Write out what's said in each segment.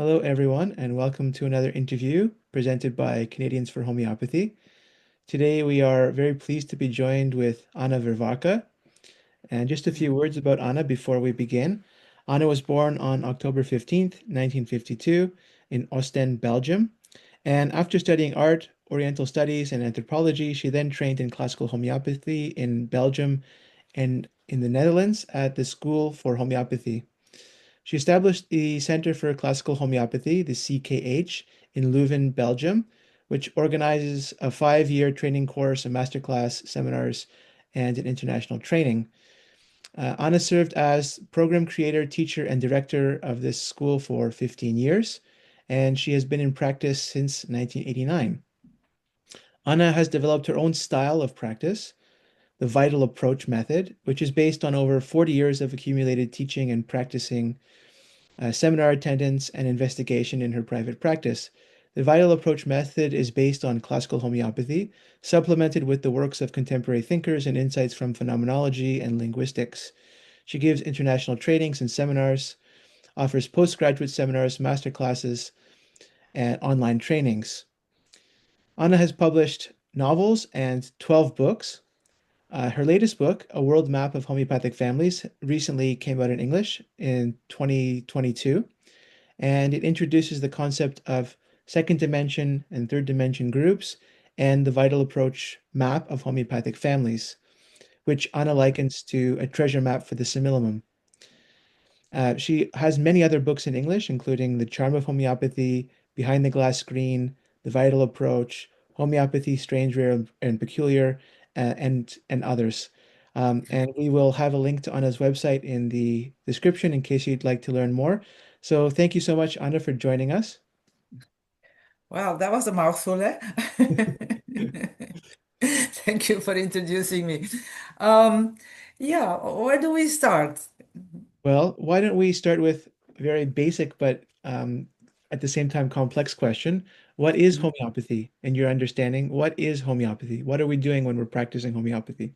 Hello, everyone, and welcome to another interview presented by Canadians for Homeopathy. Today, we are very pleased to be joined with Anne Vervarcke. And just a few words about Anne before we begin. Anne was born on October 15th, 1952, in Ostend, Belgium. And after studying art, Oriental studies, and anthropology, she then trained in classical homeopathy in Belgium and in the Netherlands at the School for Homeopathy. She established the Center for Classical Homeopathy, the CKH, in Leuven, Belgium, which organizes a 5-year training course, a masterclass, seminars, and an international training. Anna served as program creator, teacher, and director of this school for 15 years, and she has been in practice since 1989. Anna has developed her own style of practice, the vital approach method, which is based on over 40 years of accumulated teaching and practicing seminar attendance, and investigation in her private practice. The vital approach method is based on classical homeopathy, supplemented with the works of contemporary thinkers and insights from phenomenology and linguistics. She gives international trainings and seminars, offers postgraduate seminars, master classes, and online trainings. Anna has published novels and 12 books. Her latest book, A World Map of Homeopathic Families, recently came out in English in 2022, and it introduces the concept of second dimension and third dimension groups and the vital approach map of homeopathic families, which Anna likens to a treasure map for the simillimum. She has many other books in English, including The Charm of Homeopathy, Behind the Glass Screen, The Vital Approach, Homeopathy, Strange, Rare, and Peculiar, and others. And we will have a link to Anna's website in the description in case you'd like to learn more. So thank you so much, Anna, for joining us. Well, that was a mouthful, eh? Thank you for introducing me. Um, yeah, where do we start? Well, why don't we start with a very basic but at the same time complex question. What is homeopathy in your understanding? What is homeopathy? What are we doing when we're practicing homeopathy?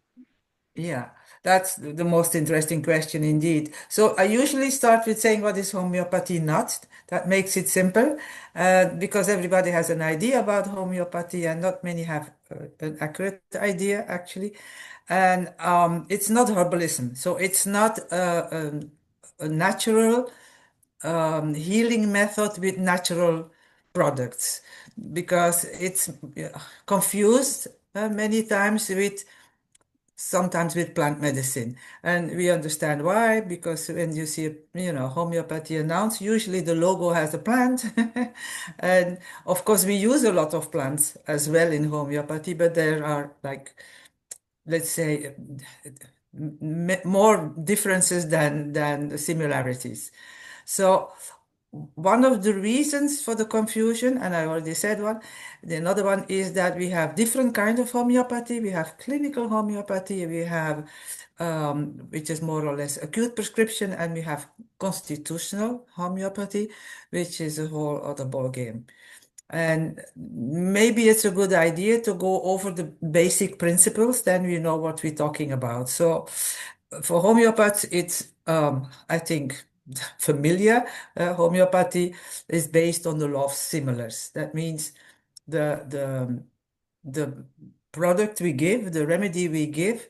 Yeah, that's the most interesting question indeed. So I usually start with saying what is homeopathy not. That makes it simple, because everybody has an idea about homeopathy and not many have an accurate idea actually. And it's not herbalism. So it's not a natural healing method with natural products because it's confused many times with sometimes with plant medicine. And we understand why, because when you see, homeopathy announced, usually the logo has a plant. And of course, we use a lot of plants as well in homeopathy, but there are like, let's say, more differences than similarities. So one of the reasons for the confusion, and I already said one, the another one is that we have different kind of homeopathy. We have clinical homeopathy, we have which is more or less acute prescription, and we have constitutional homeopathy, which is a whole other ball game. And maybe it's a good idea to go over the basic principles, then we know what we're talking about. So for homeopaths, it's, I think, familiar. Homeopathy is based on the law of similars. That means the, the, the product we give, the remedy we give,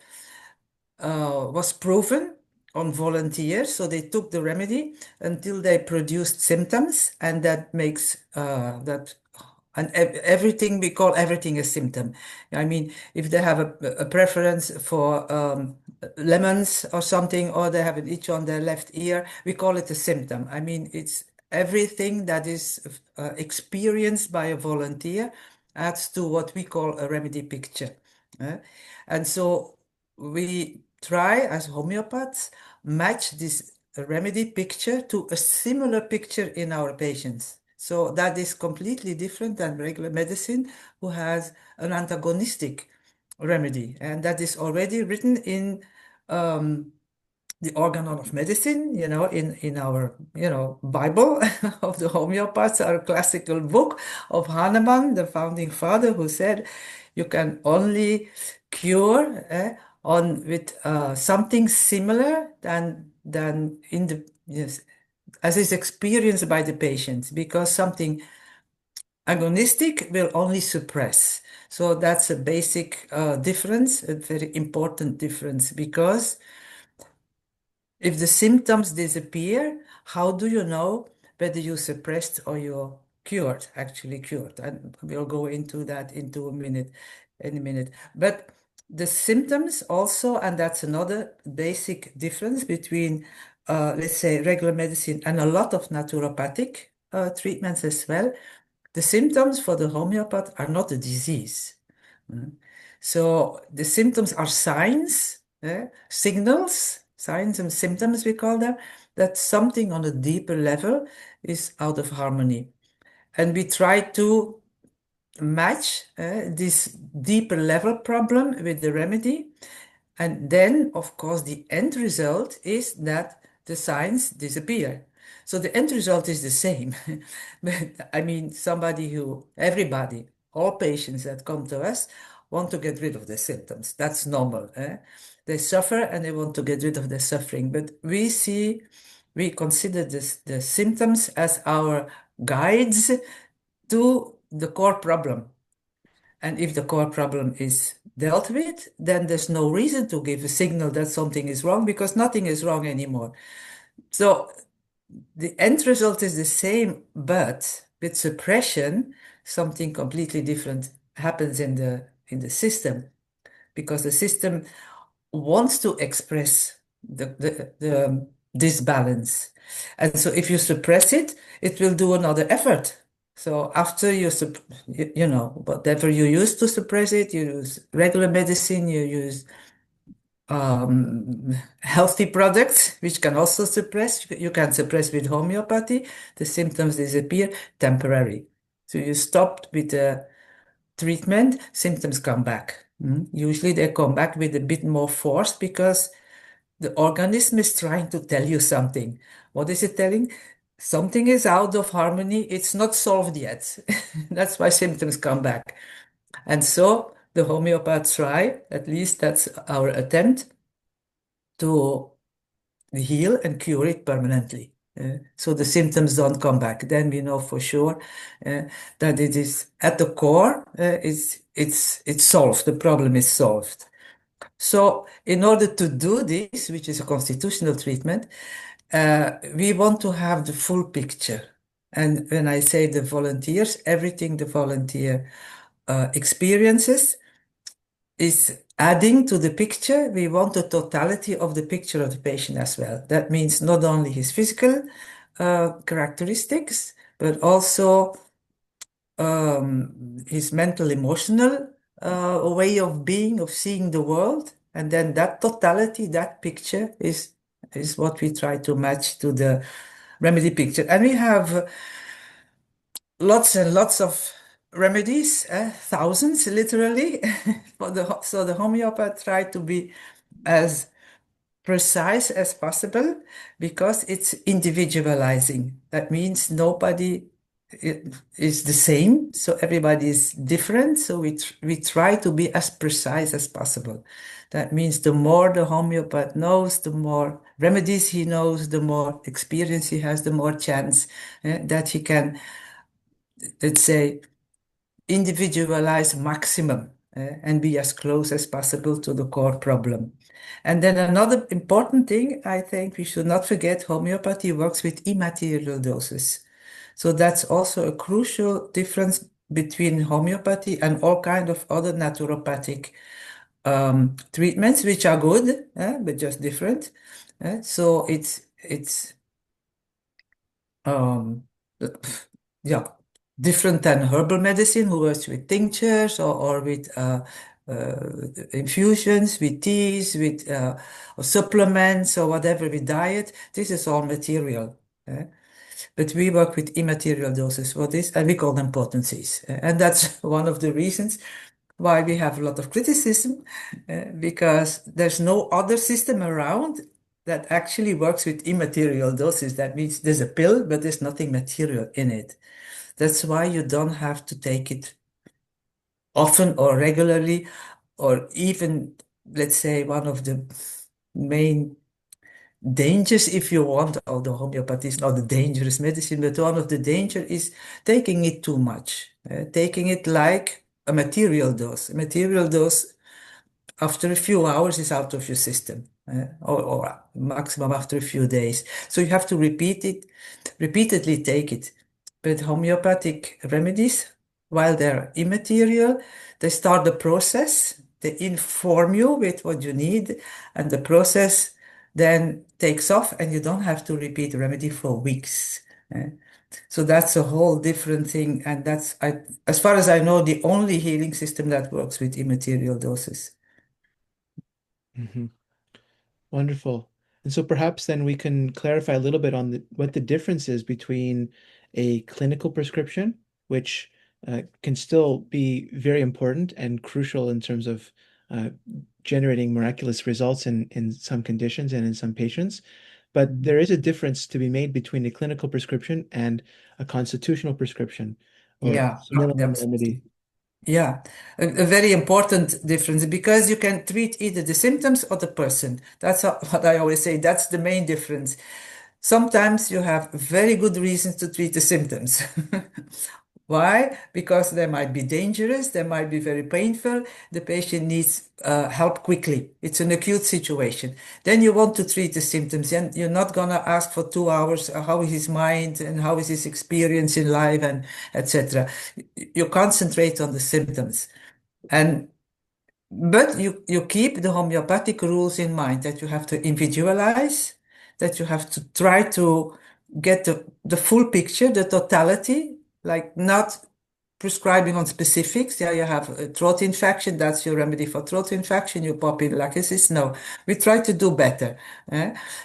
was proven on volunteers. So they took the remedy until they produced symptoms, and that makes that. And everything, we call everything a symptom. I mean, if they have a preference for lemons or something, or they have an itch on their left ear, we call it a symptom. I mean, it's everything that is experienced by a volunteer adds to what we call a remedy picture. And so we try as homeopaths match this remedy picture to a similar picture in our patients. So that is completely different than regular medicine, who has an antagonistic remedy, and that is already written in um, the organon of medicine, in our, Bible of the homeopaths, our classical book of Hahnemann, the founding father, who said you can only cure on with something similar than in the yes. as is experienced by the patient, because something agonistic will only suppress. So that's a basic difference, a very important difference, because if the symptoms disappear, how do you know whether you suppressed or you're cured, actually cured? And we'll go into that into in a minute. But the symptoms also, and that's another basic difference between, let's say, regular medicine and a lot of naturopathic treatments as well. The symptoms for the homeopath are not a disease. Mm. So the symptoms are signs, signals, signs and symptoms we call them, that something on a deeper level is out of harmony. And we try to match this deeper level problem with the remedy. And then, of course, the end result is that the signs disappear. So the end result is the same. But I mean, everybody, all patients that come to us want to get rid of the symptoms. That's normal. They suffer and they want to get rid of their suffering. But we consider the symptoms as our guides to the core problem. And if the core problem is dealt with, then there's no reason to give a signal that something is wrong because nothing is wrong anymore. So the end result is the same, but with suppression, something completely different happens in the system because the system wants to express the disbalance. And so if you suppress it, it will do another effort. So after you know, whatever you use to suppress it, you use regular medicine, you use healthy products, which can also suppress. You can suppress with homeopathy. The symptoms disappear temporarily. So you stopped with the treatment, symptoms come back. Usually they come back with a bit more force because the organism is trying to tell you something. What is it telling? Something is out of harmony. It's not solved yet. That's why symptoms come back. And so the homeopaths try, at least that's our attempt, to heal and cure it permanently. So the symptoms don't come back. Then we know for sure uh, that it is at the core, it's solved. The problem is solved. So in order to do this, which is a constitutional treatment, we want to have the full picture. And when I say the volunteers, everything the volunteer experiences is adding to the picture. We want the totality of the picture of the patient as well. That means not only his physical characteristics, but also his mental, emotional way of being, of seeing the world. And then that totality, that picture is what we try to match to the remedy picture. And we have lots and lots of remedies, thousands literally. So the homeopath tried to be as precise as possible because it's individualizing. That means nobody is the same, so everybody is different. So we try to be as precise as possible. That means the more the homeopath knows, the more remedies he knows, the more experience he has, the more chance that he can, let's say, individualize maximum and be as close as possible to the core problem. And then another important thing, I think we should not forget, homeopathy works with immaterial doses. So that's also a crucial difference between homeopathy and all kind of other naturopathic treatments, which are good, but just different. So it's um, yeah, different than herbal medicine, who works with tinctures or with infusions, with teas, with or supplements or whatever, with diet. This is all material. But we work with immaterial doses for this, and we call them potencies. And that's one of the reasons why we have a lot of criticism, because there's no other system around that actually works with immaterial doses. That means there's a pill, but there's nothing material in it. That's why you don't have to take it often or regularly, or even, let's say, one of the main dangers, if you want, although homeopathy is not a dangerous medicine, but one of the danger is taking it too much, taking it like a material dose. A material dose after a few hours is out of your system, or maximum after a few days. So you have to repeatedly take it. But homeopathic remedies, while they're immaterial, they start the process, they inform you with what you need, and the process then takes off, and you don't have to repeat the remedy for weeks. eh. So that's a whole different thing, and as far as I know, the only healing system that works with immaterial doses. Hmm. Wonderful. And so perhaps then we can clarify a little bit on what the difference is between a clinical prescription, which can still be very important and crucial in terms of uh, generating miraculous results in some conditions and in some patients. But there is a difference to be made between a clinical prescription and a constitutional prescription or Yeah, similar absolutely. remedy. Yeah, a very important difference because you can treat either the symptoms or the person. That's what I always say. That's the main difference. Sometimes you have very good reasons to treat the symptoms. Why? Because they might be dangerous, they might be very painful, the patient needs help quickly. It's an acute situation. Then you want to treat the symptoms, and you're not gonna ask for 2 hours how is his mind and how is his experience in life and etc. You concentrate on the symptoms. And but you keep the homeopathic rules in mind that you have to individualize, that you have to try to get the full picture, the totality, like not prescribing on specifics. Yeah, you have a throat infection, that's your remedy for throat infection, you pop in lachesis. No, we try to do better.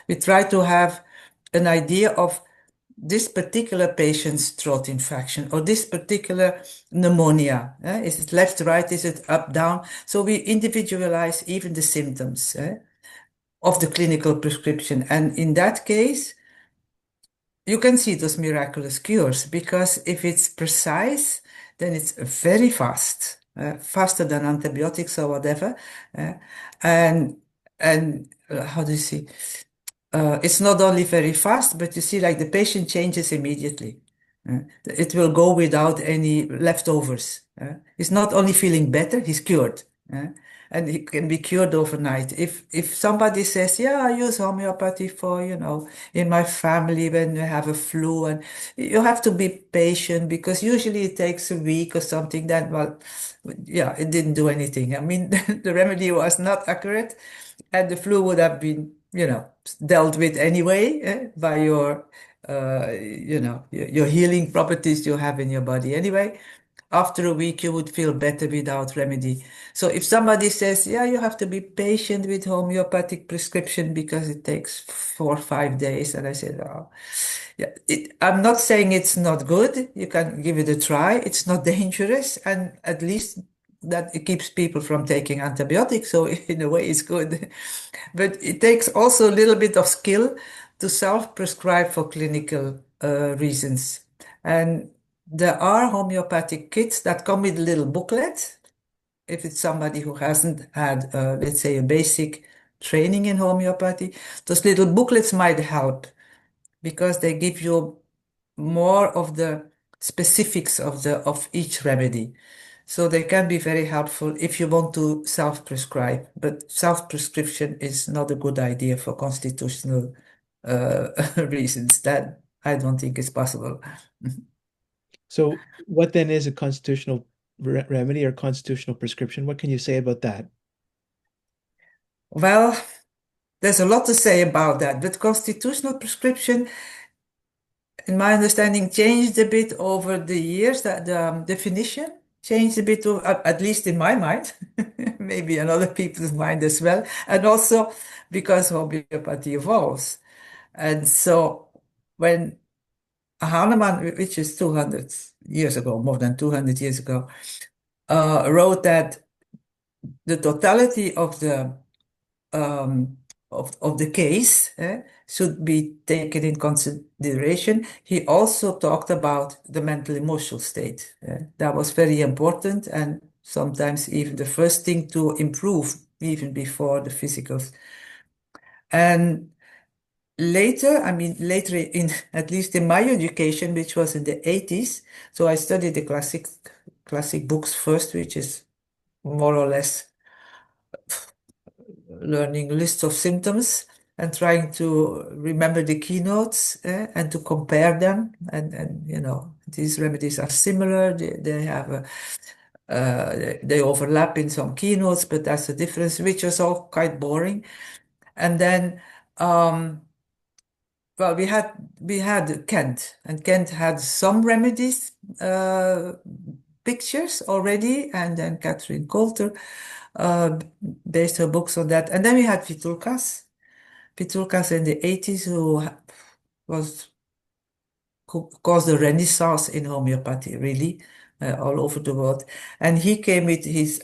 We try to have an idea of this particular patient's throat infection or this particular pneumonia. Is it left, right? Is it up, down? So we individualize even the symptoms of the clinical prescription. And in that case, you can see those miraculous cures because if it's precise, then it's very fast, faster than antibiotics or whatever. Uh, and how do you see? It's not only very fast, but you see, like the patient changes immediately. It will go without any leftovers. He's not only feeling better, he's cured. And he can be cured overnight. If somebody says, yeah, I use homeopathy for, in my family when we have a flu, and you have to be patient because usually it takes a week or something, then, well, yeah, it didn't do anything. I mean, the remedy was not accurate and the flu would have been, dealt with anyway by your healing properties you have in your body anyway. After a week, you would feel better without remedy. So if somebody says, yeah, you have to be patient with homeopathic prescription because it takes 4 or 5 days, and I said, oh, yeah, I'm not saying it's not good. You can give it a try. It's not dangerous, and at least that it keeps people from taking antibiotics. So in a way, it's good. But it takes also a little bit of skill to self-prescribe for clinical reasons. And there are homeopathic kits that come with a little booklet. If it's somebody who hasn't had, let's say, a basic training in homeopathy, those little booklets might help because they give you more of the specifics of each remedy. So they can be very helpful if you want to self-prescribe, but self-prescription is not a good idea for constitutional reasons. That I don't think is possible. So what then is a constitutional remedy or constitutional prescription? What can you say about that? Well, there's a lot to say about that, but constitutional prescription, in my understanding, changed a bit over the years. That the definition changed a bit, at least in my mind, maybe in other people's mind as well, and also because homeopathy evolves. And so when Hahnemann, which is 200 years ago, more than 200 years ago, wrote that the totality of the of the case should be taken in consideration. He also talked about the mental emotional state. That was very important and sometimes even the first thing to improve even before the physicals. And later, I mean, later in, at least in my education, which was in the 80s, so I studied the classic books first, which is more or less learning lists of symptoms and trying to remember the keynotes and to compare them. And these remedies are similar. They have they overlap in some keynotes, but that's a difference, which is all quite boring. And then, well, we had Kent, and Kent had some remedies pictures already, and then Catherine Coulter uh, based her books on that. And then we had Vitulkas in the 80s, was who caused a renaissance in homeopathy, really, all over the world. And he came with his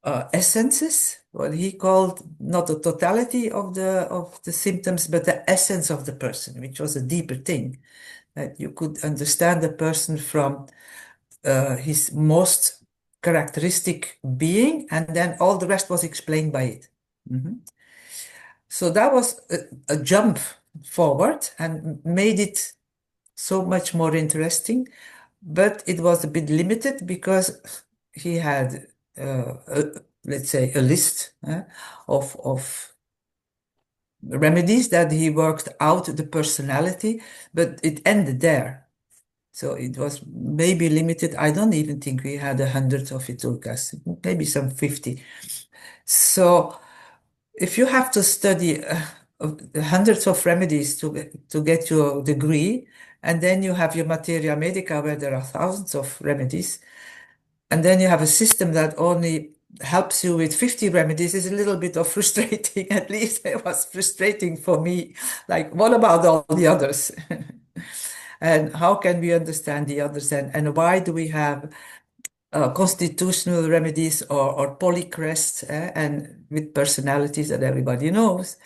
essences, what he called not the totality of the symptoms, but the essence of the person, which was a deeper thing, that you could understand the person from his most characteristic being, and then all the rest was explained by it. Mhm. So that was a jump forward and made it so much more interesting, but it was a bit limited because he had, let's say, a list of remedies that he worked out the personality, but it ended there. So it was maybe limited. I don't even think we had 100 of Vitulkas, maybe some 50. So if you have to study hundreds of remedies to get your degree, and then you have your materia medica where there are thousands of remedies, and then you have a system that only helps you with 50 remedies, is a little bit of frustrating. At least it was frustrating for me. Like, what about all the others? And how can we understand the others? And why do we have constitutional remedies or polycrests and with personalities that everybody knows?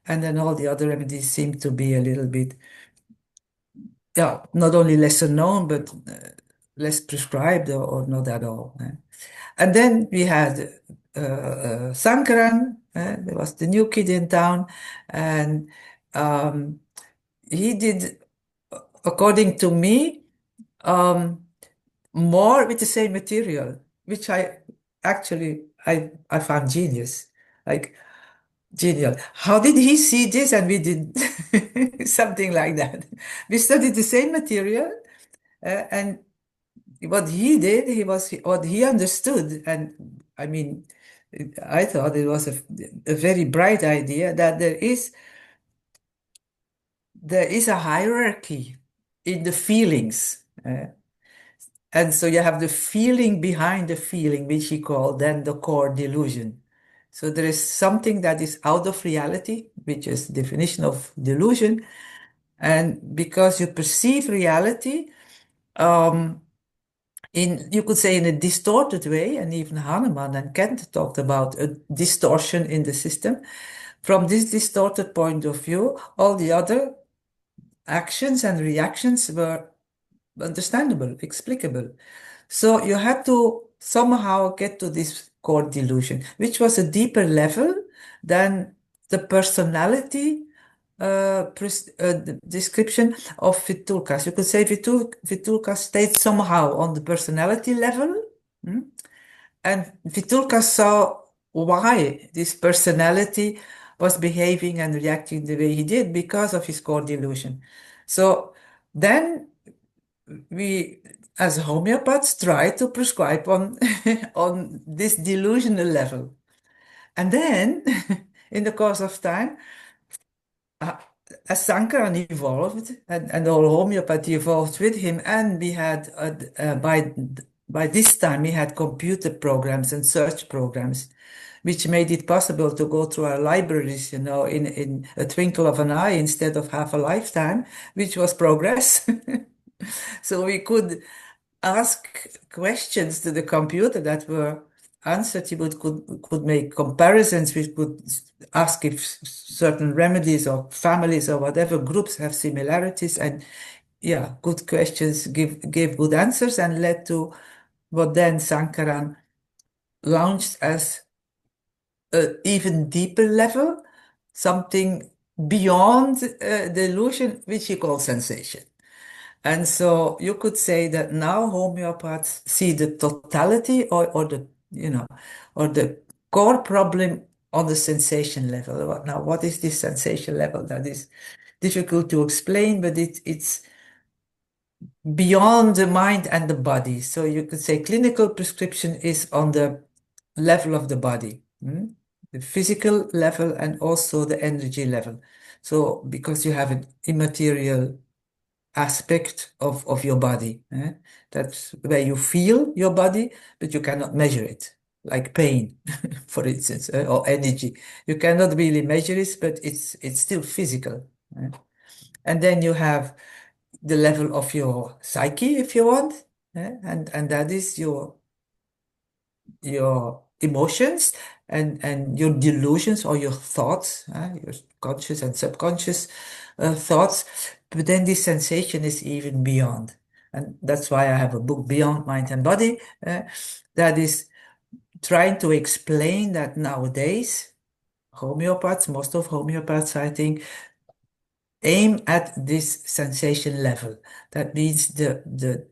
And then all the other remedies seem to be a little bit, yeah, not only lesser known, but less prescribed or not at all. And then we had Sankaran, there was the new kid in town, and um, he did, according to me, um, more with the same material, which I found genius. Like, genial. How did he see this and we did something like that? We studied the same material, and what he did, what he understood, and I mean, I thought it was a very bright idea that there is a hierarchy in the feelings. And so you have the feeling behind the feeling, which he called then the core delusion. So there is something that is out of reality, which is the definition of delusion. And because you perceive reality, um, you could say in a distorted way, and even Hahnemann and Kent talked about a distortion in the system. From this distorted point of view, all the other actions and reactions were understandable, explicable. So you had to somehow get to this core delusion, which was a deeper level than the personality description of Vitulkas. You could say Vitulkas stayed somehow on the personality level, hmm? And Vitulkas saw why this personality was behaving and reacting the way he did because of his core delusion. So then we, as homeopaths, try to prescribe on on this delusional level. And then, in the course of time, uh, as Sankaran evolved and all homeopathy evolved with him, and we had by this time we had computer programs and search programs, which made it possible to go through our libraries, in a twinkle of an eye instead of half a lifetime, which was progress. So we could ask questions to the computer that were answered. He could make comparisons. We could ask if certain remedies or families or whatever groups have similarities, and yeah, good questions gave good answers and led to what then Sankaran launched as an even deeper level, something beyond the illusion, which you call sensation. And so you could say that now homeopaths see the totality or the, or the core problem on the sensation level. Now, what is this sensation level? That is difficult to explain, but it's beyond the mind and the body. So you could say clinical prescription is on the level of the body, the physical level and also the energy level. So because you have an immaterial aspect of your body, that's where you feel your body, but you cannot measure it, like pain, for instance, or energy. You cannot really measure it, but it's still physical. And then you have the level of your psyche, if you want, and that is your emotions and your delusions or your thoughts, your conscious and subconscious thoughts. But then this sensation is even beyond. And that's why I have a book, Beyond Mind and Body, that is trying to explain that nowadays, homeopaths, most of homeopaths, I think, aim at this sensation level. That means the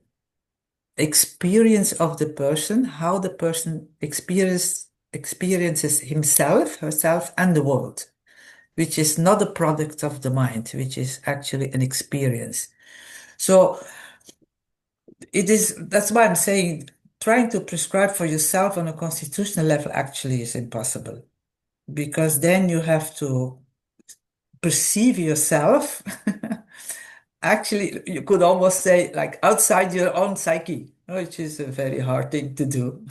experience of the person, how the person experiences himself, herself, and the world, which is not a product of the mind, which is actually an experience. So that's why I'm saying trying to prescribe for yourself on a constitutional level actually is impossible, because then you have to perceive yourself. Actually, you could almost say like outside your own psyche, which is a very hard thing to do.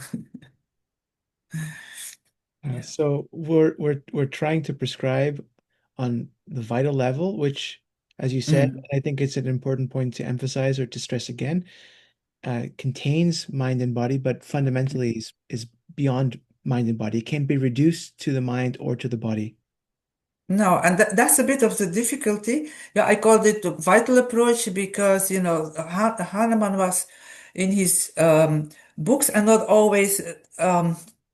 Yeah. So we're trying to prescribe on the vital level, which, as you said, Mm. I think it's an important point to emphasize or to stress again, contains mind and body, but fundamentally is beyond mind and body. It can be reduced to the mind or to the body. No, and that's a bit of the difficulty. Yeah, I called it the vital approach because, Hahnemann was in his books and not always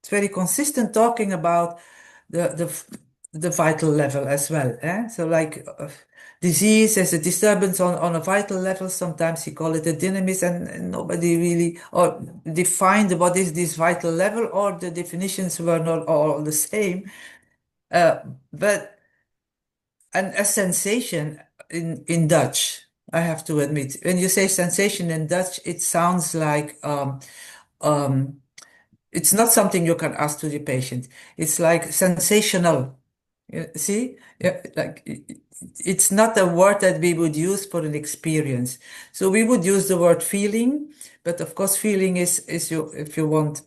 very consistent talking about the vital level as well. So like disease as a disturbance on a vital level, sometimes he call it a dynamism and nobody really or defined what is this vital level or the definitions were not all the same. Uh, but and a sensation in Dutch, I have to admit. When you say sensation in Dutch, it sounds like um, it's not something you can ask to the patient. It's like sensational. You see, yeah, like it's not a word that we would use for an experience. So we would use the word feeling, but of course, feeling is you if you want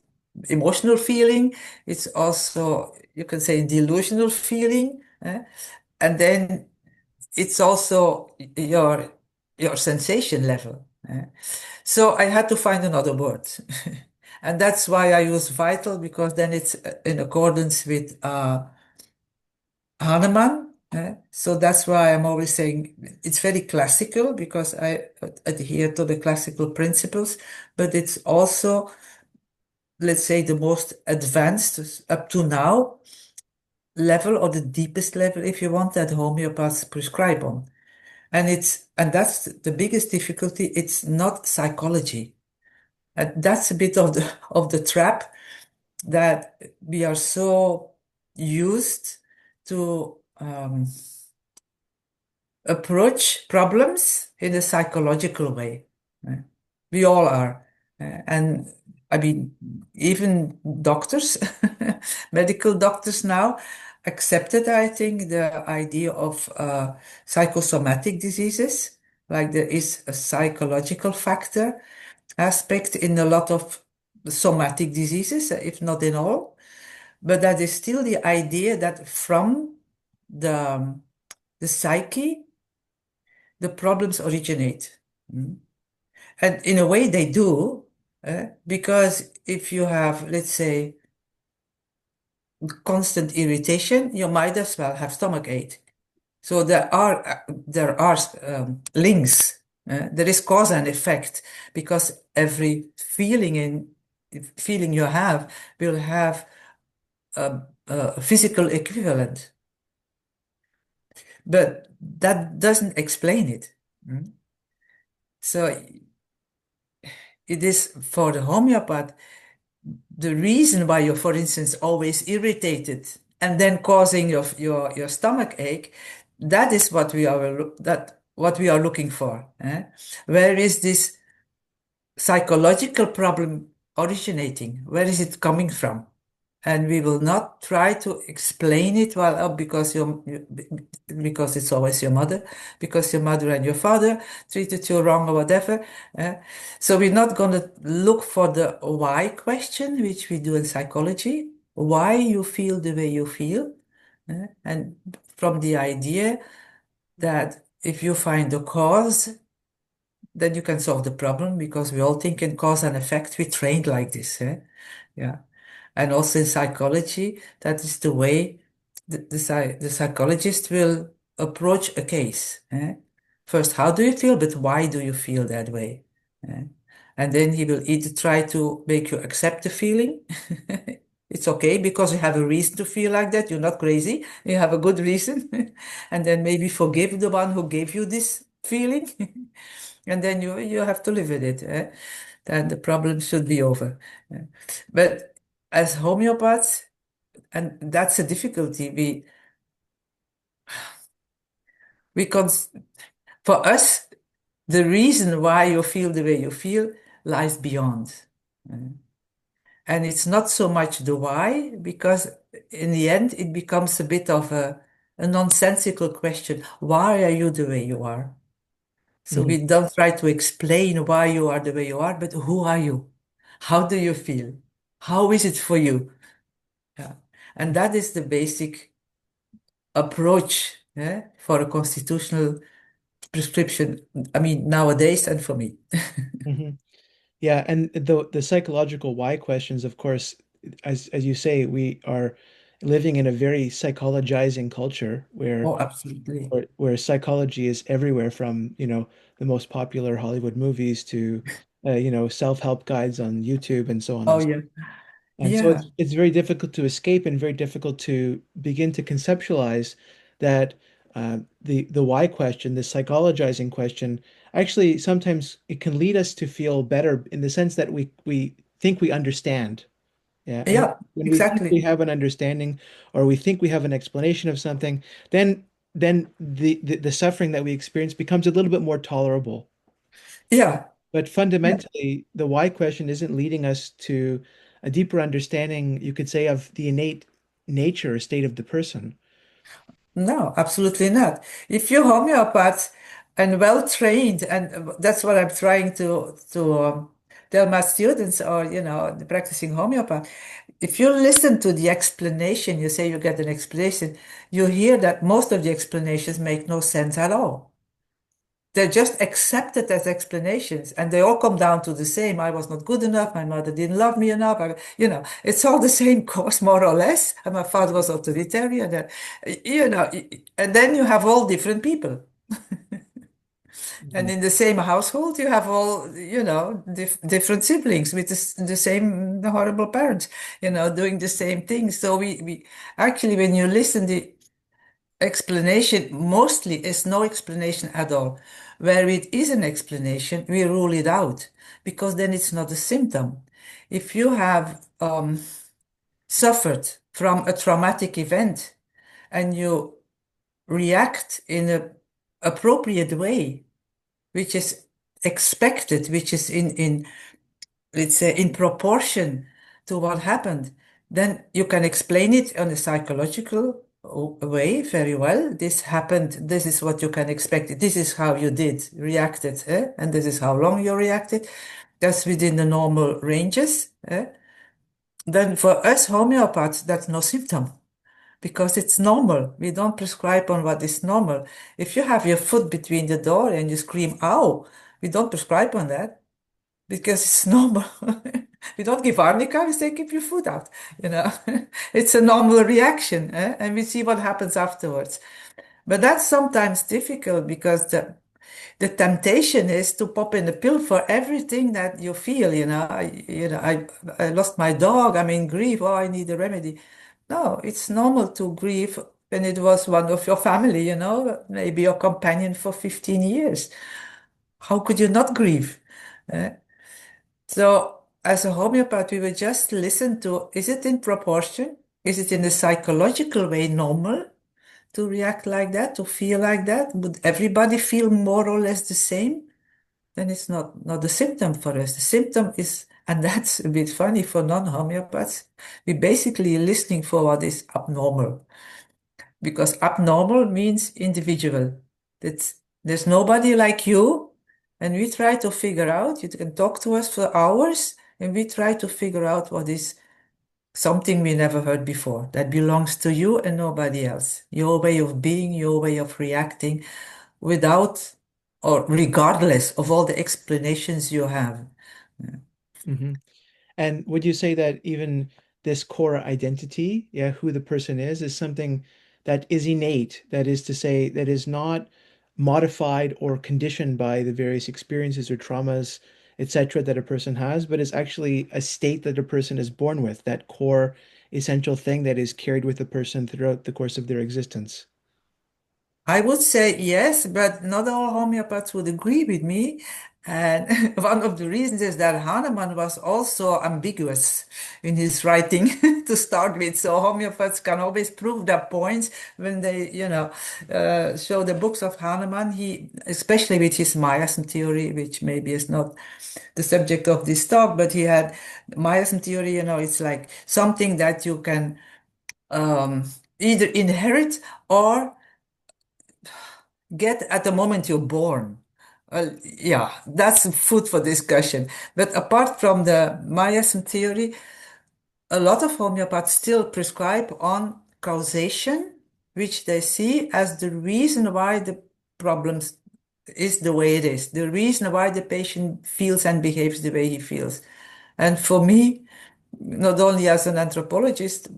emotional feeling. It's also you can say delusional feeling, and then it's also your sensation level. So I had to find another word. And that's why I use vital, because then it's in accordance with Hahnemann. So that's why I'm always saying it's very classical because I adhere to the classical principles, but it's also, let's say, the most advanced up to now level or the deepest level, if you want, that homeopaths prescribe on. And that's the biggest difficulty. It's not psychology. And that's a bit of the trap that we are so used to approach problems in a psychological way. Uh, We all are. And I mean, even doctors, medical doctors now accepted, I think, the idea of psychosomatic diseases. Like there is a psychological factor aspect in a lot of somatic diseases, if not in all. But that is still the idea that from the, the psyche, the problems originate. Mm. And in a way, they do, because if you have, let's say, constant irritation, you might as well have stomach ache. So there are links. There is cause and effect because every feeling you have will have a physical equivalent. but that doesn't explain it. Mm. So it is for the homeopath, the reason why you're, for instance, always irritated and then causing your stomach ache, that is what we are looking for. Eh? Where is this psychological problem originating? Where is it coming from? And we will not try to explain it well, because it's always your mother, because your mother and your father treated you wrong or whatever. eh. So we're not going to look for the why question, which we do in psychology, why you feel the way you feel, and from the idea that if you find the cause, then you can solve the problem, because we all think in cause and effect. We trained like this. Yeah. And also in psychology, that is the way the psychologist will approach a case. First, how do you feel, but why do you feel that way? Eh? And then he will either try to make you accept the feeling. It's okay because you have a reason to feel like that. You're not crazy. You have a good reason. And then maybe forgive the one who gave you this feeling. And then you have to live with it. Then the problem should be over. But as homeopaths, and that's a difficulty, we for us, the reason why you feel the way you feel lies beyond. Uh, And it's not so much the why, because in the end, it becomes a bit of a nonsensical question. Why are you the way you are? So Hmm. we don't try to explain why you are the way you are, but who are you? How do you feel? How is it for you? Yeah. And that is the basic approach, for a constitutional prescription. I mean, nowadays and for me. Hmm. Yeah, and the psychological why questions, of course, as you say, we are living in a very psychologizing culture Oh, absolutely. where psychology is everywhere, from, the most popular Hollywood movies to, self-help guides on YouTube and so on Oh, and so. yeah. And so Yeah. it's very difficult to escape and very difficult to begin to conceptualize that the why question, the psychologizing question, actually sometimes it can lead us to feel better in the sense that we think we understand. Yeah. And Yeah, when we think we exactly. have an understanding or we think we have an explanation of something, then the suffering that we experience becomes a little bit more tolerable. Yeah. But Yeah. fundamentally, the why question isn't leading us to a deeper understanding, you could say, of the innate nature or state of the person. No, absolutely not. If you're homeopath and well trained, and that's what I'm trying to tell my students, or the practicing homeopath. If you listen to the explanation, you say you get an explanation, you hear that most of the explanations make no sense at all. They're just accepted as explanations, and they all come down to the same. I was not good enough. My mother didn't love me enough. It's all the same course, more or less. And my father was authoritarian. And, and then you have all different people. And Mhm. in the same household, you have all, different siblings with the same horrible parents, doing the same thing. So we actually, when you listen, the explanation mostly is no explanation at all. Where it is an explanation, we rule it out, because then it's not a symptom. If you have suffered from a traumatic event and you react in a appropriate way, which is expected, which is in let's say in proportion to what happened, then you can explain it in a psychological way very well. This happened. This is what you can expect. This is how you did reacted, and this is how long you reacted. That's within the normal ranges. Then for us homeopaths, that's no symptom, because it's normal. We don't prescribe on what is normal. If you have your foot between the door and you scream, "Ow!" we don't prescribe on that, because it's normal. We don't give arnica, we say keep your foot out. You know, it's a normal reaction, and we see what happens afterwards. But that's sometimes difficult, because the temptation is to pop in a pill for everything that you feel. I lost my dog. I'm in grief. Oh, I need a remedy. No, it's normal to grieve when it was one of your family, maybe your companion for 15 years. How could you not grieve? Eh? So, as a homeopath, we will just listen to, is it in proportion? Is it in a psychological way normal to react like that, to feel like that? Would everybody feel more or less the same? Then it's not a symptom for us. The symptom is, and that's a bit funny for non-homeopaths, we basically listening for what is abnormal, because abnormal means individual. That's, there's nobody like you, and we try to figure out, you can talk to us for hours, and we try to figure out what is something we never heard before that belongs to you and nobody else. Your way of being, your way of reacting without or regardless of all the explanations you have. Hmm. And would you say that even this core identity, yeah, who the person is something that is innate, that is to say, that is not modified or conditioned by the various experiences or traumas, etc., that a person has, but is actually a state that a person is born with, that core essential thing that is carried with a person throughout the course of their existence? I would say yes, but not all homeopaths would agree with me. And one of the reasons is that Hahnemann was also ambiguous in his writing to start with. So homeopaths can always prove their points when they, show the books of Hahnemann. He, especially with his miasm theory, which maybe is not the subject of this talk, but he had miasm theory, it's like something that you can um, either inherit or get at the moment you're born. Well, yeah, that's food for discussion. But apart from the miasm theory, a lot of homeopaths still prescribe on causation, which they see as the reason why the problems is the way it is, the reason why the patient feels and behaves the way he feels. And for me, not only as an anthropologist,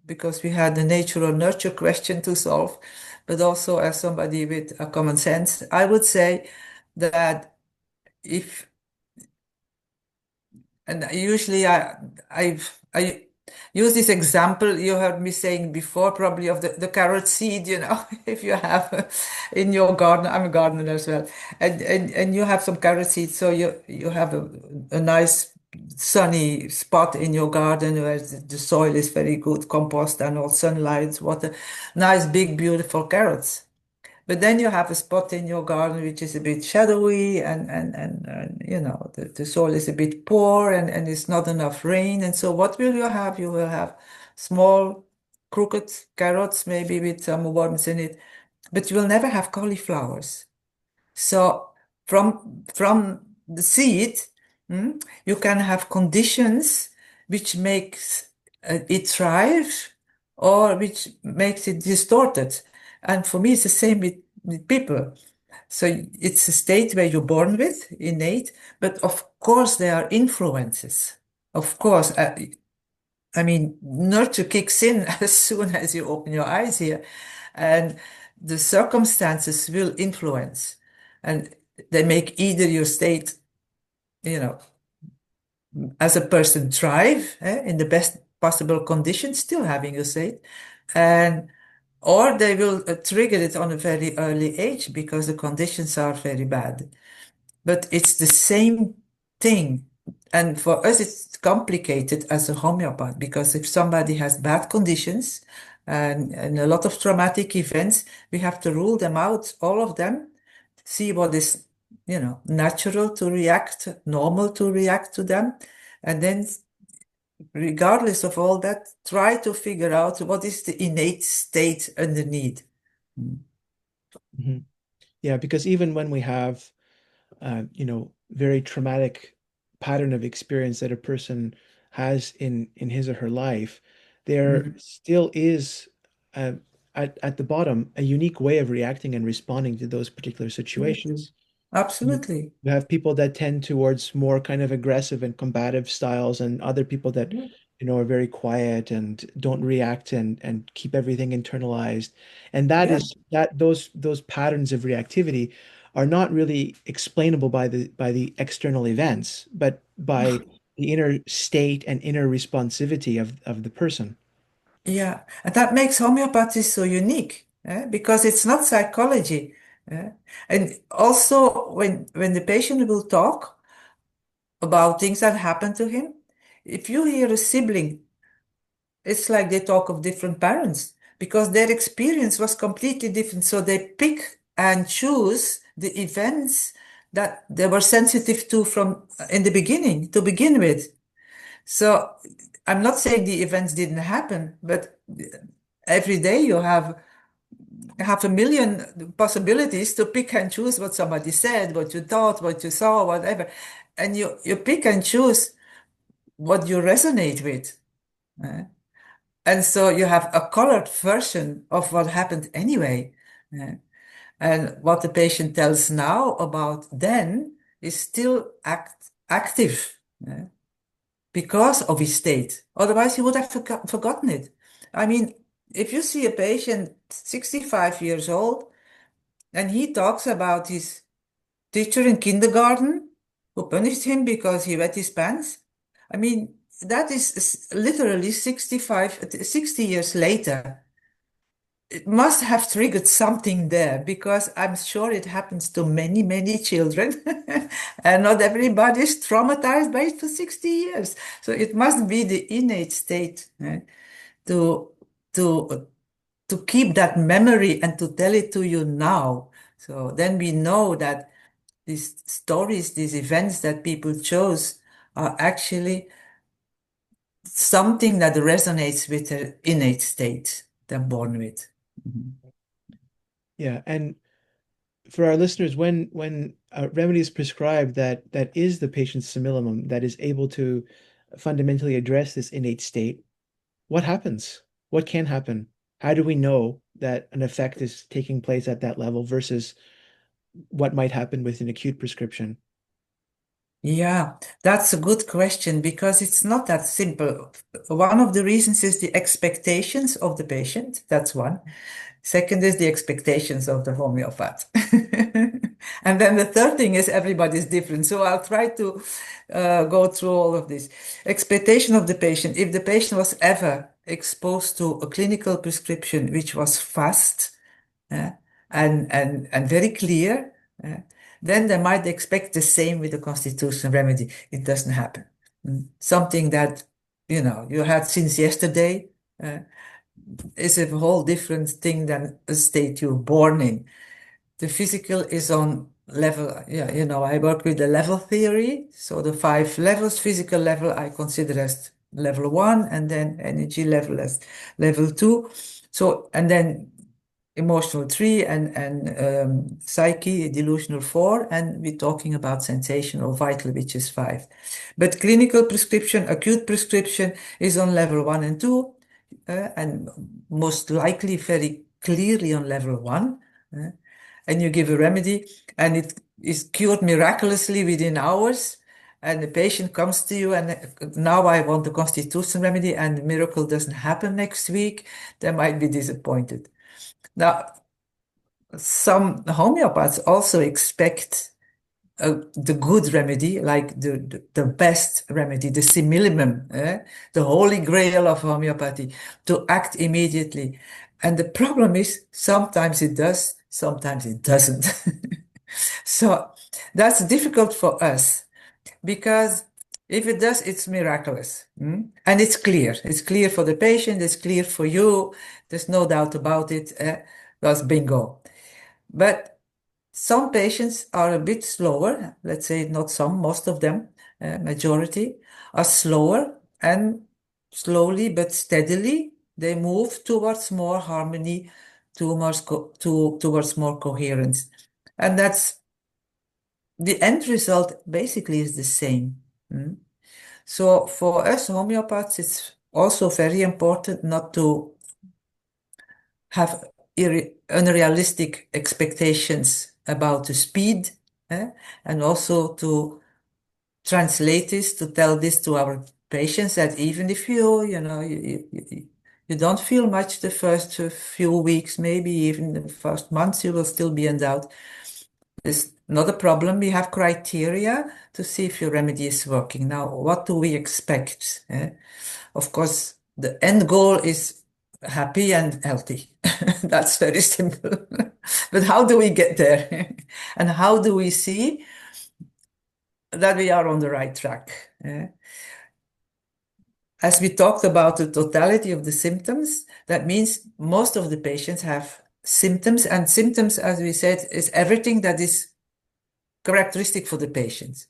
because we had the nature or nurture question to solve, but also as somebody with a common sense, I would say that if, and usually I use this example you heard me saying before, probably of the carrot seed, if you have in your garden, I'm a gardener as well, and you have some carrot seeds, so you have a nice sunny spot in your garden where the soil is very good, compost and all sunlight, water, nice big beautiful carrots. But then you have a spot in your garden which is a bit shadowy and the soil is a bit poor and it's not enough rain. And so what will you have? You will have small crooked carrots, maybe with some worms in it, but you will never have cauliflowers. So from the seed, you can have conditions which makes it thrive or which makes it distorted. And for me, it's the same with people. So it's a state where you're born with, innate, but of course there are influences. Of course, I mean, nurture kicks in as soon as you open your eyes here, and the circumstances will influence, and they make either your state, you know, as a person thrive in the best possible conditions, still having your state, and or they will trigger it on a very early age because the conditions are very bad. But it's the same thing. And for us, it's complicated as a homeopath because if somebody has bad conditions and a lot of traumatic events, we have to rule them out, all of them, see what is, natural to react, normal to react to them. And then, regardless of all that, try to figure out what is the innate state underneath. Mm. Hmm. Yeah, because even when we have very traumatic pattern of experience that a person has in his or her life, there Mhm. still is uh, at the bottom a unique way of reacting and responding to those particular Absolutely. situations. You Absolutely. you have people that tend towards more kind of aggressive and combative styles, and other people that, are very quiet and don't react and keep everything internalized. And that Yeah. is that those patterns of reactivity are not really explainable by the external events, but by the inner state and inner responsivity of the person. Yeah, and that makes homeopathy so unique, because it's not psychology. eh. And also, when the patient will talk about things that happened to him, if you hear a sibling, it's like they talk of different parents because their experience was completely different. So they pick and choose the events that they were sensitive to from in the beginning to begin with. So I'm not saying the events didn't happen, but every day you have half a million possibilities to pick and choose what somebody said, what you thought, what you saw, whatever. And you pick and choose what you resonate with. eh? And so you have a colored version of what happened anyway. eh? And what the patient tells now about then is still active. Because of his state. Otherwise, he would have forgotten it. I mean, if you see a patient 65 years old and he talks about his teacher in kindergarten who punished him because he wet his pants, I mean, that is literally 60 years later. It must have triggered something there because I'm sure it happens to many, many children. And not everybody is traumatized by it for 60 years. So it must be the innate state, to, to, to keep that memory and to tell it to you now. So then we know that these stories, these events that people chose are actually something that resonates with their innate state they're born with. Mhm. Yeah, and for our listeners, when a remedy is prescribed that is the patient's simillimum, that is able to fundamentally address this innate state, what happens? What can happen? How do we know that an effect is taking place at that level versus what might happen with an acute prescription? Yeah, that's a good question because it's not that simple. One of the reasons is the expectations of the patient. That's one. Second is the expectations of the homeopath. And then the third thing is everybody's different. So I'll try to go through all of this. Expectation of the patient. If the patient was ever exposed to a clinical prescription which was fast, uh, and very clear, uh, then they might expect the same with the constitutional remedy. It doesn't happen. Something that, you had since yesterday, uh, is a whole different thing than a state you're born in. The physical is on level, yeah, I work with the level theory. So the 5 levels, physical level, I consider as level 1, and then energy level as level 2. So, and then emotional 3, and psyche, delusional 4, and we're talking about sensational vital, which is 5. But clinical prescription, acute prescription is on level 1 and 2, and most likely very clearly on level 1. uh, and you give a remedy and it is cured miraculously within hours. And the patient comes to you and now I want a constitutional remedy and the miracle doesn't happen next week, they might be disappointed. Now, some homeopaths also expect the good remedy, like the best remedy, the simillimum, the holy grail of homeopathy, to act immediately. And the problem is sometimes it does, sometimes it doesn't. So that's difficult for us because if it does, it's miraculous. And it's clear. It's clear for the patient, it's clear for you. There's no doubt about it. That's bingo. But some patients are a bit slower, let's say not some, most of them, majority, are slower and slowly but steadily they move towards more harmony, towards more coherence. And that's the end result basically is the same. So for us homeopaths, it's also very important not to have unrealistic expectations about the speed, and also to translate this, to tell this to our patients that even if you don't feel much the first few weeks, maybe even the first months, you will still be in doubt. It's not a problem. We have criteria to see if your remedy is working. Now, what do we expect? Of course, the end goal is happy and healthy. That's very simple. But how do we get there? And how do we see that we are on the right track? As we talked about the totality of the symptoms, that means most of the patients have symptoms, and symptoms, as we said, is everything that is characteristic for the patient.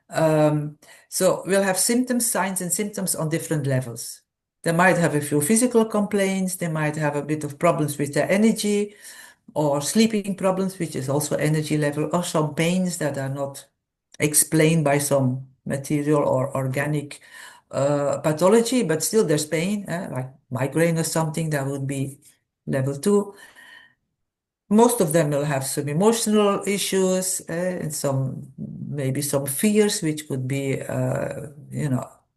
Um, so we'll have symptoms, signs, and symptoms on different levels. They might have a few physical complaints, they might have a bit of problems with their energy, or sleeping problems, which is also energy level, or some pains that are not explained by some material or organic pathology, but still there's pain, like migraine or something that would be level 2. Most of them will have some emotional issues and some maybe some fears, which could be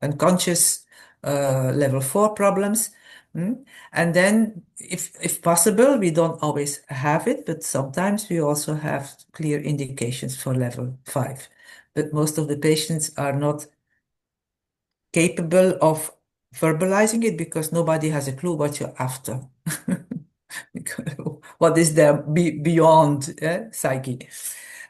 unconscious level 4 problems. And then, if possible, we don't always have it, but sometimes we also have clear indications for level 5. But most of the patients are not capable of verbalizing it because nobody has a clue what you're after. What is there beyond psyche?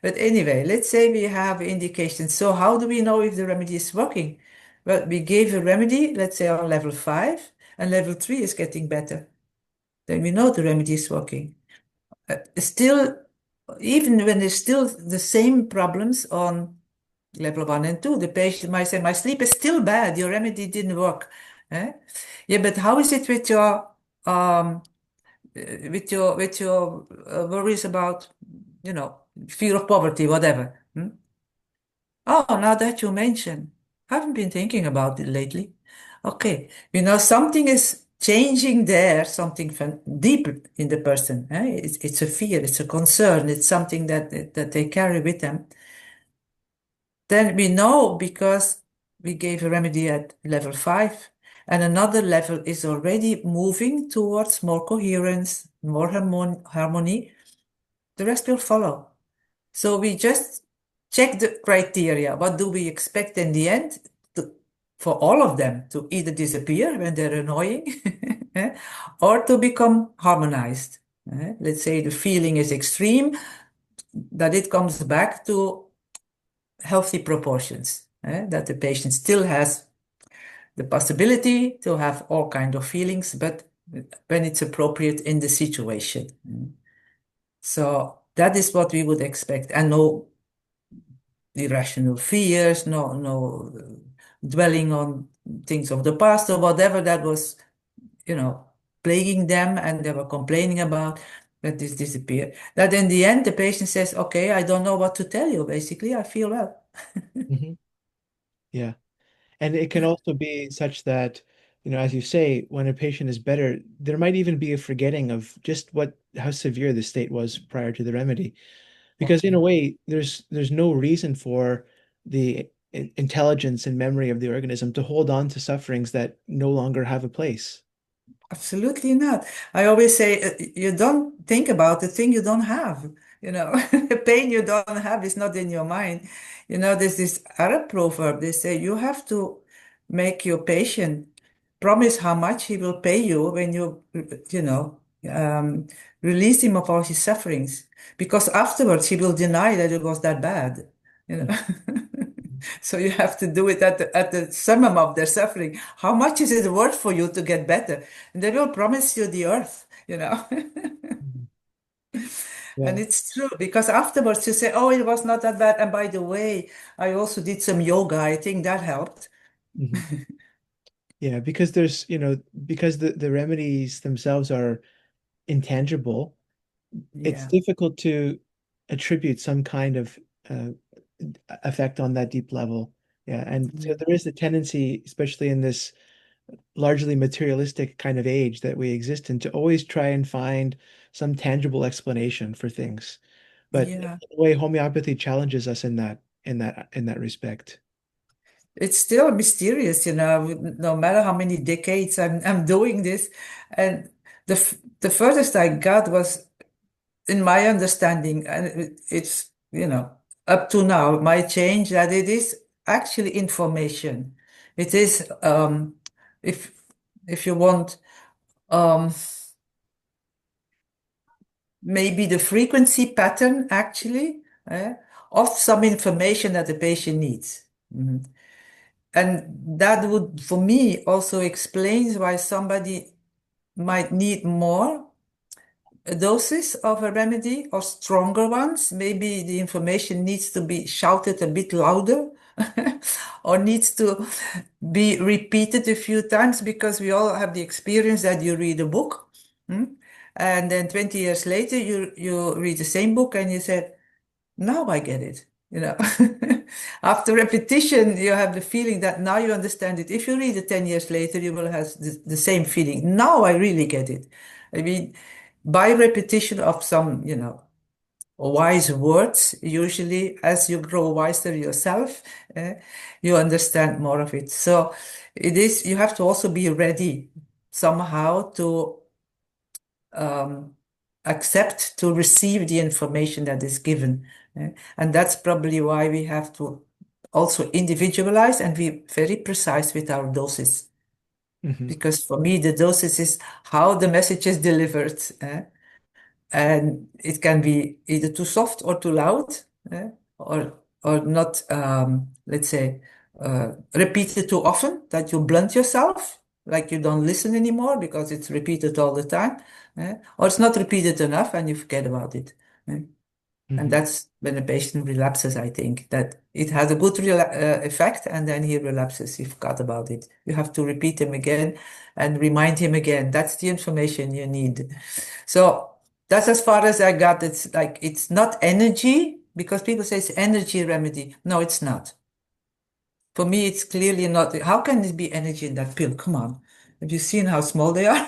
But anyway, let's say we have indications. So how do we know if the remedy is working? Well, we gave a remedy, let's say on level 5, and level 3 is getting better. Then we know the remedy is working. Still, even when there's still the same problems on level 1 and 2, the patient might say, my sleep is still bad, your remedy didn't work. Yeah, but how is it um, with your worries about, fear of poverty, whatever? Oh, now that you mention, I haven't been thinking about it lately. Okay, something is changing there, something deep in the person. It's a fear, it's a concern, it's something that they carry with them. Then we know because we gave a remedy at level 5, and another level is already moving towards more coherence, more harmony. The rest will follow. So we just check the criteria. What do we expect in the end? For all of them to either disappear when they're annoying or to become harmonized. Let's say the feeling is extreme, that it comes back to healthy proportions, that the patient still has the possibility to have all kind of feelings, but when it's appropriate in the situation. So that is what we would expect, and no irrational fears, no dwelling on things of the past or whatever that was, you know, plaguing them and they were complaining about, that this disappear. That in the end, the patient says, okay, I don't know what to tell you. Basically, I feel well. Hmm. Yeah. And it can also be such that, as you say, when a patient is better, there might even be a forgetting of just how severe the state was prior to the remedy. Because in a Okay. way, there's no reason for the intelligence and memory of the organism to hold on to sufferings that no longer have a place. Absolutely not. I always say you don't think about the thing you don't have. The pain you don't have is not in your mind. There's this Arab proverb. They say you have to make your patient promise how much he will pay you when you know, um, release him of all his sufferings, because afterwards he will deny that it was that bad. You know. So you have to do it at the summum of their suffering. How much is it worth for you to get better? And they will promise you the earth. Mhm. And Yeah. it's true because afterwards you say, oh, it was not that bad. And by the way, I also did some yoga. I think that helped. Mhm. Yeah, because because the remedies themselves are intangible, it's Yeah. difficult to attribute some kind of uh, effect on that deep level. Yeah, and so Yeah. there is a tendency, especially in this largely materialistic kind of age that we exist in, to always try and find some tangible explanation for things. But in Yeah. a way, homeopathy challenges us in that respect. It's still mysterious, no matter how many decades I'm doing this. And the furthest I got was in my understanding, and it's up to now, my change that it is actually information. It is, if if you want, Um, Maybe the frequency pattern actually of some information that the patient needs. Mhm. And that would, for me, also explains why somebody might need more doses of a remedy or stronger ones. Maybe the information needs to be shouted a bit louder or needs to be repeated a few times because we all have the experience that you read a book, hmm, and then 20 years later you read the same book and you said, now I get it. You know, after repetition, you have the feeling that now you understand it. If you read it 10 years later, you will have the same feeling. Now I really get it. I mean, by repetition of some, wise words, usually as you grow wiser yourself, eh, you understand more of it. So you have to also be ready somehow to um, accept to receive the information that is given. And that's probably why we have to also individualize and be very precise with our doses. Hmm. Because for me, the doses is how the message is delivered. And it can be either too soft or too loud, eh, or not, let's say, repeated too often that you blunt yourself, like you don't listen anymore because it's repeated all the time, or it's not repeated enough and you forget about it. eh. And Hmm. that's when a patient relapses, I think, that it has a good effect and then he relapses. He forgot about it. You have to repeat him again and remind him again. That's the information you need. So that's as far as I got. It's like, it's not energy because people say it's energy remedy. No, it's not. For me, it's clearly not. How can there be energy in that pill? Come on. Have you seen how small they are?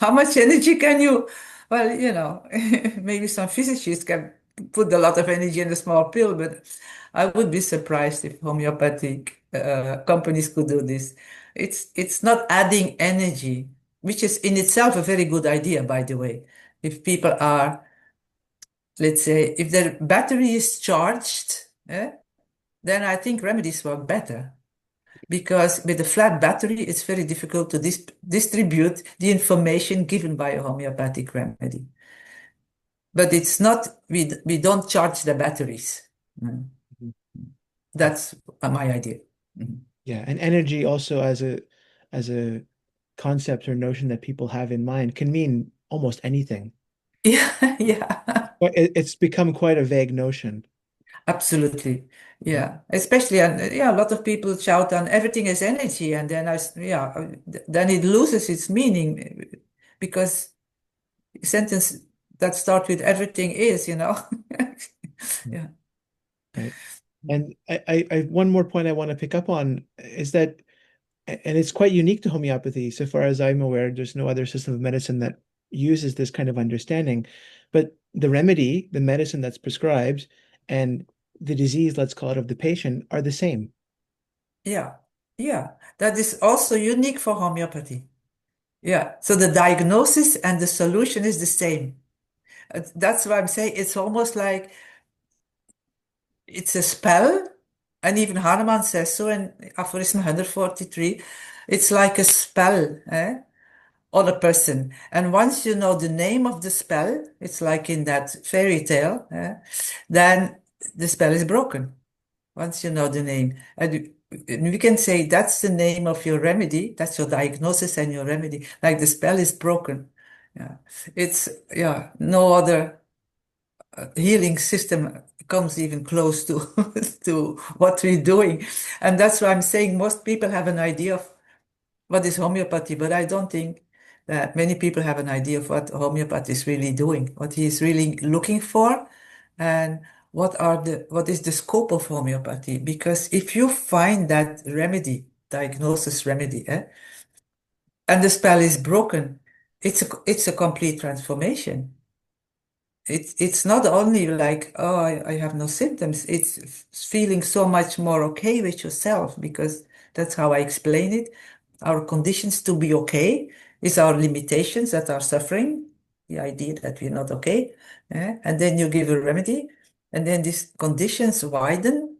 How much energy can you? Well, maybe some physicists can put a lot of energy in a small pill, but I would be surprised if homeopathic companies could do this. It's not adding energy, which is in itself a very good idea, by the way. If people are, let's say, if their battery is charged, then I think remedies work better because with a flat battery, it's very difficult to distribute the information given by a homeopathic remedy. But it's not, we don't charge the batteries. Mm. Yeah. That's my idea. Mhm. Yeah, and energy also as a concept or notion that people have in mind can mean almost anything. Yeah, yeah, But it's become quite a vague notion. absolutely. Mhm. Yeah, especially, and yeah, a lot of people shout on everything is energy, and then then it loses its meaning because sentence that start with everything is. Yeah. Right. And one more point I want to pick up on is that, and it's quite unique to homeopathy. So far as I'm aware, there's no other system of medicine that uses this kind of understanding. But the remedy, the medicine that's prescribed, and the disease, let's call it, of the patient are the same. Yeah, yeah. That is also unique for homeopathy. Yeah. So the diagnosis and the solution is the same. That's why I'm saying it's almost like it's a spell. And even Hahnemann says so in aphorism 143. It's like a spell, on a person. And once you know the name of the spell, it's like in that fairy tale, then the spell is broken. Once you know the name. And we can say that's the name of your remedy, that's your diagnosis and your remedy. Like the spell is broken. Yeah. Yeah, no other healing system comes even close to to what we're doing. And that's why I'm saying most people have an idea of what is homeopathy, but I don't think that many people have an idea of what homeopathy is really doing, what he is really looking for, and what is the scope of homeopathy. Because if you find that remedy, diagnosis remedy, and the spell is broken, it's a complete transformation. It's not only like, oh, I have no symptoms. It's feeling so much more okay with yourself because that's how I explain it. Our conditions to be okay is our limitations that are suffering, the idea that we're not okay. And then you give a remedy, and then these conditions widen,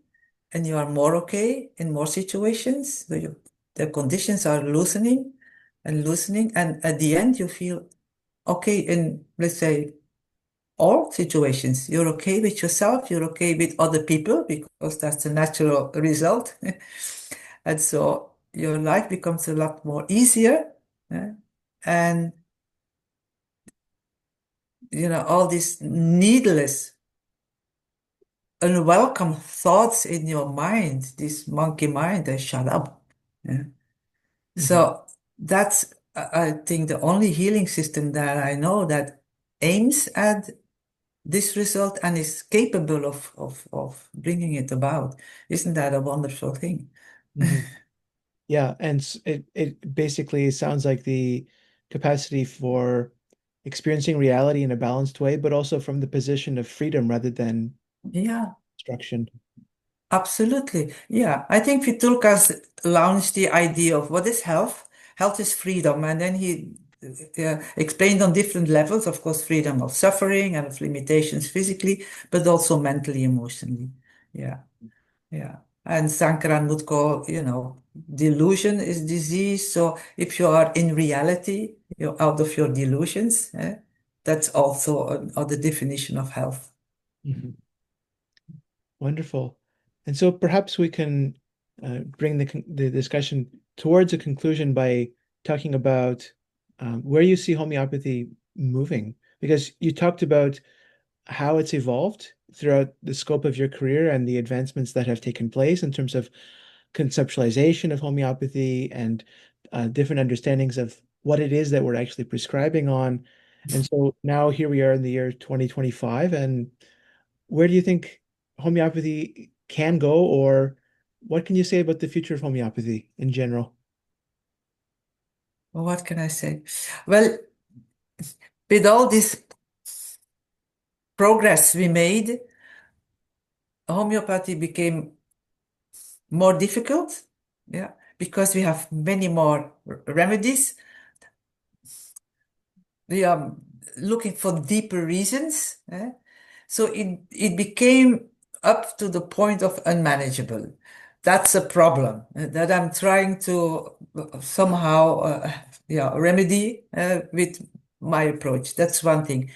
and you are more okay in more situations. The conditions are loosening, and loosening. And at the end, you feel okay in, let's say, all situations. You're okay with yourself, you're okay with other people, because that's the natural result. And so your life becomes a lot more easier. eh, And, all these needless, unwelcome thoughts in your mind, this monkey mind, they shut up. Yeah. Hmm. So that's, I think, the only healing system that I know that aims at this result and is capable of bringing it about. Isn't that a wonderful thing? Hmm. Yeah, and it basically sounds like the capacity for experiencing reality in a balanced way, but also from the position of freedom rather than Yeah, destruction. absolutely. Yeah, I think Vitulka's launched the idea of what is health. Health is freedom, and then he explained on different levels, of course, freedom of suffering and of limitations physically, but also mentally, emotionally. Yeah. Yeah. And Sankaran would call, delusion is disease. So if you are in reality, you're out of your delusions, that's also another definition of health. Mhm. Wonderful. And so perhaps we can bring the discussion towards a conclusion by talking about where you see homeopathy moving, because you talked about how it's evolved throughout the scope of your career and the advancements that have taken place in terms of conceptualization of homeopathy and different understandings of what it is that we're actually prescribing on. And so now here we are in the year 2025, and where do you think homeopathy can go, or what can you say about the future of homeopathy in general? Well, what can I say? Well, with all this progress we made, homeopathy became more difficult. Yeah, because we have many more remedies. We are looking for deeper reasons. So it became up to the point of unmanageable. That's a problem that I'm trying to somehow remedy with my approach. That's one thing.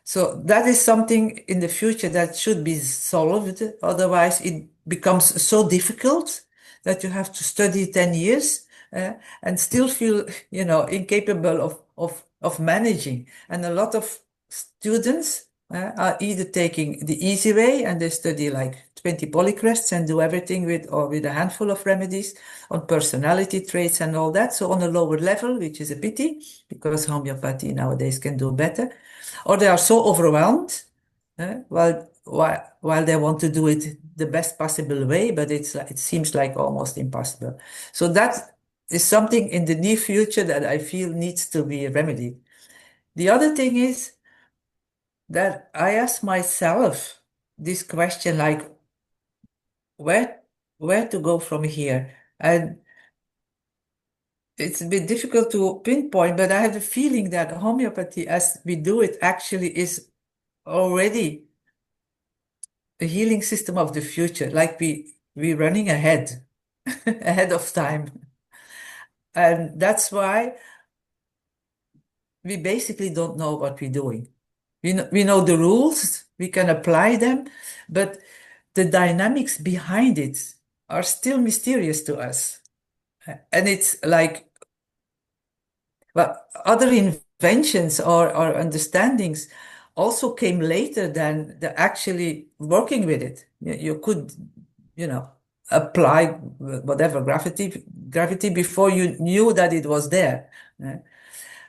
So that is something in the future that should be solved. Otherwise, it becomes so difficult that you have to study 10 years and still feel, incapable of managing. And a lot of students are either taking the easy way and they study like 20 polycrests and do everything with a handful of remedies on personality traits and all that. So on a lower level, which is a pity because homeopathy nowadays can do better, or they are so overwhelmed, while they want to do it the best possible way, but it seems like almost impossible. So that is something in the near future that I feel needs to be remedied. The other thing is that I ask myself this question, like where where to go from here, and it's a bit difficult to pinpoint, but I have a feeling that homeopathy, as we do it, actually is already a healing system of the future, like we're running ahead, ahead of time. And that's why we basically don't know what we're doing. We know the rules, we can apply them, but the dynamics behind it are still mysterious to us. And it's like, well, other inventions or understandings also came later than the actually working with it. You could, you know, apply whatever gravity before you knew that it was there.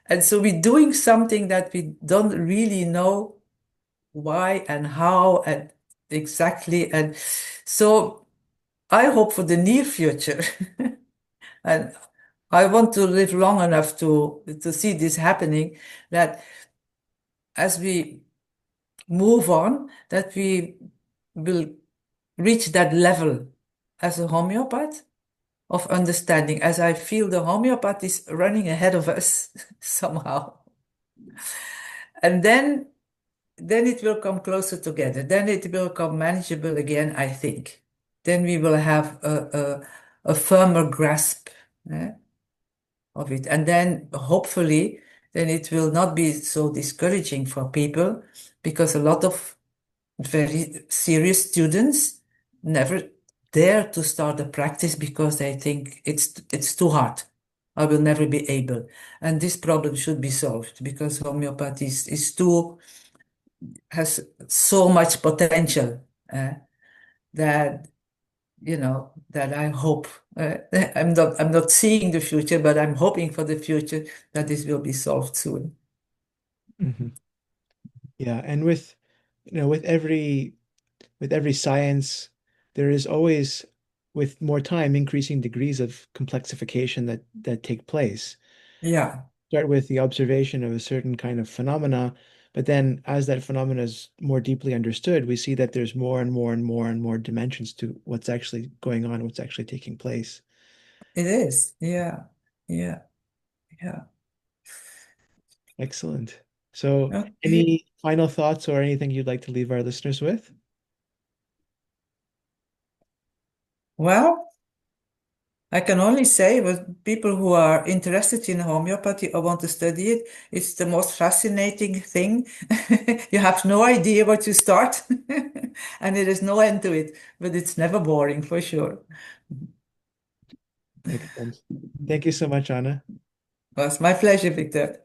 And so we're doing something that we don't really know why and how and exactly. And so I hope for the near future. And I want to live long enough to see this happening, that as we move on, that we will reach that level as a homeopath of understanding, as I feel the homeopath is running ahead of us somehow. And then it will come closer together. Then it will come manageable again, I think. Then we will have a firmer grasp, eh, of it. And then hopefully, then it will not be so discouraging for people because a lot of very serious students never dare to start a practice because they think it's too hard. I will never be able. And this problem should be solved because homeopathy is too has so much potential that that I hope I'm not seeing the future, but I'm hoping for the future that this will be solved soon. Hmm. Yeah, and with every science, there is always, with more time, increasing degrees of complexification that take place. Yeah, Start with the observation of a certain kind of phenomena, but then as that phenomena is more deeply understood, we see that there's more and more and more and more dimensions to what's actually going on, what's actually taking place. it is. Yeah, yeah, yeah. Excellent. So, Okay. any final thoughts or anything you'd like to leave our listeners with? Well, I can only say with people who are interested in homeopathy or want to study it, it's the most fascinating thing. You have no idea what to start, and there is no end to it, but it's never boring for sure. Excellent. Thank you so much, Anna. It was my pleasure, Victor.